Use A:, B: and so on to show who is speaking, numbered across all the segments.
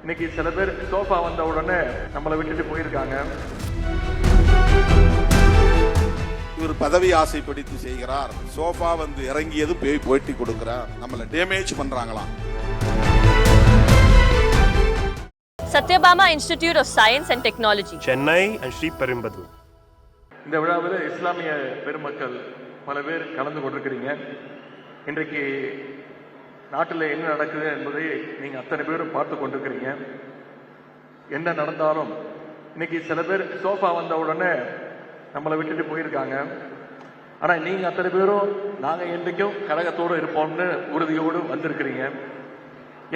A: இன்னைக்கு சில பேர் சோஃபா வந்த உடனே நம்மளை விட்டுட்டு போயிருக்காங்க.
B: இவர் பதவி ஆசை பிடித்து செய்கிறார். சோஃபா வந்து இறங்கியது போட்டி கொடுக்கிறார். நம்மளை damage பண்றாங்களாம்.
C: Satyabama Institute of Science and Technology,
D: Chennai and Sriperumbudur.
A: இந்த விழாவில் இஸ்லாமிய பெருமக்கள் பல பேர் கலந்து கொண்டிருக்கிறீங்க. இன்றைக்கு நாட்டில் என்ன நடக்குது என்பதை நீங்கள் அத்தனை பேரும் பார்த்து கொண்டிருக்கிறீங்க. என்ன நடந்தாலும் இன்னைக்கு சில பேர் சோஃபா வந்த உடனே நம்மளை விட்டுட்டு போயிருக்காங்க. ஆனால் நீங்கள் அத்தனை பேரும் நாங்கள் என்றைக்கும் கழகத்தோடு இருப்போம்னு உறுதியோடு வந்திருக்கிறீங்க.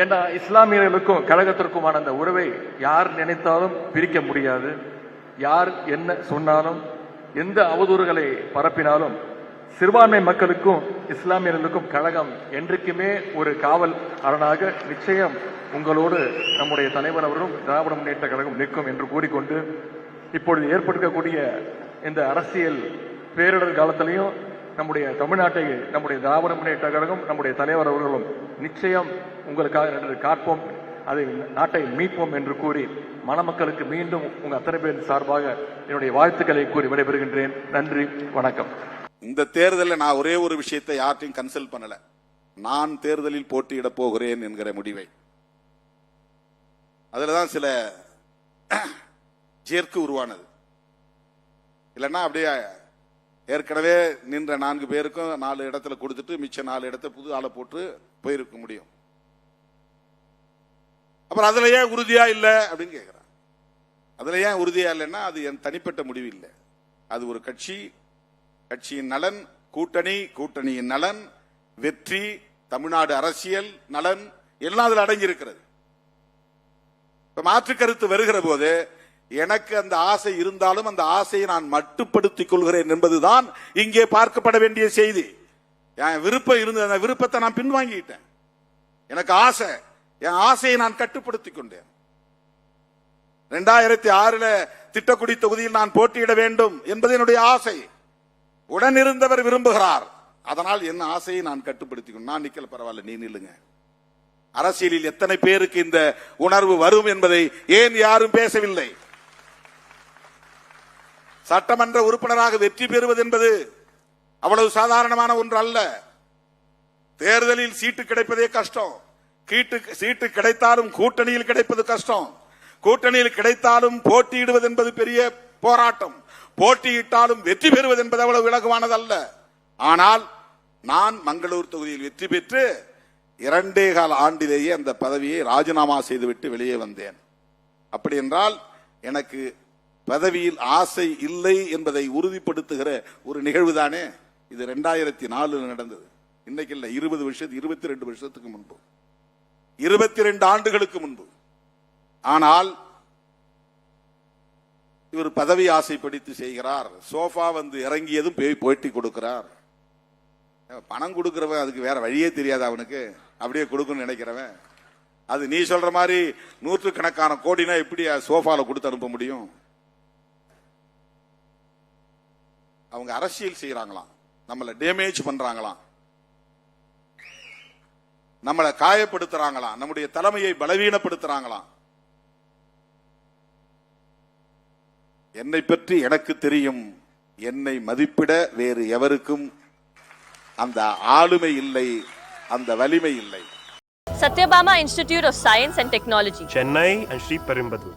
A: ஏன்னா இஸ்லாமியர்களுக்கும் கழகத்திற்குமான அந்த உறவை யார் நினைத்தாலும் பிரிக்க முடியாது. யார் என்ன சொன்னாலும், எந்த அவதூறுகளை பரப்பினாலும் சிறுபான்மை மக்களுக்கும் இஸ்லாமியர்களுக்கும் கழகம் என்றைக்குமே ஒரு காவல் அரணாக நிச்சயம் உங்களோடு நம்முடைய தலைவர் அவரும் திராவிட முன்னேற்ற கழகம் நிற்கும் என்று கூறிக்கொண்டு, இப்பொழுது ஏற்படுத்தக்கூடிய இந்த அரசியல் பேரிடர் காலத்திலையும் நம்முடைய தமிழ்நாட்டை நம்முடைய திராவிட முன்னேற்ற கழகம் நம்முடைய தலைவர் அவர்களும் நிச்சயம் உங்களுக்காக நின்று காப்போம், அதை நாட்டை மீட்போம் என்று கூறி மணமக்களுக்கு மீண்டும் உங்க அத்தனை பேரின் சார்பாக என்னுடைய வாழ்த்துக்களை கூறி விடைபெறுகின்றேன். நன்றி, வணக்கம்.
B: இந்த தேர்தலில் நான் ஒரே ஒரு விஷயத்தை யார்ட்டையும் கன்சல்ட் பண்ணல. நான் தேர்தலில் போட்டியிட போகிறேன் என்கிற முடிவை. அதுலதான் சில ஜேர்க்கு உருவானது. இல்லைன்னா அப்படியே ஏற்கனவே நின்ற 4 பேருக்கும் 4 இடத்துல கொடுத்துட்டு மிச்ச 4 இடத்தை புது ஆளை போட்டு போயிருக்க முடியும். அப்புறம் அதுல ஏன் உறுதியா இல்லை அப்படின்னு கேட்கிறான். அதுல ஏன் உறுதியா இல்லைன்னா அது என் தனிப்பட்ட முடிவு இல்லை. அது ஒரு கட்சியின் நலன், கூட்டணியின் நலன், வெற்றி, தமிழ்நாடு அரசியல் நலன் எல்லாம் அதில் அடங்கி இருக்கிறது. இப்ப மாற்று கருத்து வருகிற போது எனக்கு அந்த ஆசை இருந்தாலும் அந்த ஆசையை நான் மட்டுப்படுத்திக் கொள்கிறேன் என்பதுதான் இங்கே பார்க்கப்பட வேண்டிய செய்தி. என் விருப்பம் இருந்த அந்த விருப்பத்தை நான் பின்வாங்கிட்டேன். எனக்கு ஆசை, என் ஆசையை நான் கட்டுப்படுத்திக் கொண்டேன். 2006 திட்டக்குடி தொகுதியில் நான் போட்டியிட வேண்டும் என்பது என்னுடைய ஆசை. உடனிருந்தவர் விரும்புகிறார். அதனால் என் ஆசையை நான் கட்டுப்படுத்திக் கொண்டேன். நான் நிக்கல, பரவாயில்ல, நீ நில்லுங்க. அரசியலில் எத்தனை பேருக்கு இந்த உணர்வு வரும் என்பதை ஏன் யாரும் பேசவில்லை? சட்டமன்ற உறுப்பினராக வெற்றி பெறுவது என்பது அவ்வளவு சாதாரணமான ஒன்று அல்ல. தேர்தலில் சீட்டு கிடைப்பதே கஷ்டம். சீட்டு கிடைத்தாலும் கூட்டணியில் கிடைப்பது கஷ்டம். கூட்டணியில் கிடைத்தாலும் போட்டியிடுவது என்பது பெரிய போராட்டம். போட்டியிட்டாலும் வெற்றி பெறுவது என்பது அவ்வளவு இலகுவானதல்ல. ஆனால் நான் மங்களூர் தொகுதியில் வெற்றி பெற்று 2.25 ஆண்டிலேயே அந்த பதவியை ராஜினாமா செய்துவிட்டு வெளியே வந்தேன். அப்படி என்றால் எனக்கு பதவியில் ஆசை இல்லை என்பதை உறுதிப்படுத்துகிற ஒரு நிகழ்வு தானே இது. 2004 நடந்தது. இன்னைக்கு இல்ல, 22 வருஷத்துக்கு முன்பு, 22 ஆண்டுகளுக்கு முன்பு. ஆனால் இவர் பதவி ஆசை பிடித்து செய்கிறார். சோஃபா வந்து இறங்கியதும் போட்டி கொடுக்கிறார். பணம் கொடுக்கிறவன் அதுக்கு வேற வழியே தெரியாது அவனுக்கு, அப்படியே கொடுக்கணும்னு நினைக்கிறவன். அது நீ சொல்ற மாதிரி 100கணக்கான கோடினா எப்படி சோஃபால கொடுத்து அனுப்ப முடியும்? அவங்க அரசியல் செய்யறாங்களாம், நம்மளை டேமேஜ் பண்றாங்களாம், நம்மளை காயப்படுத்துறாங்களாம், நம்முடைய தலைமையை பலவீனப்படுத்துறாங்களாம். என்னை பற்றி எனக்கு தெரியும். என்னை மதிப்பிட வேறு எவருக்கும் அந்த ஆளுமை இல்லை, அந்த வலிமை இல்லை.
C: Satyabama Institute of Science and Technology,
D: Chennai and Sriperumbudur.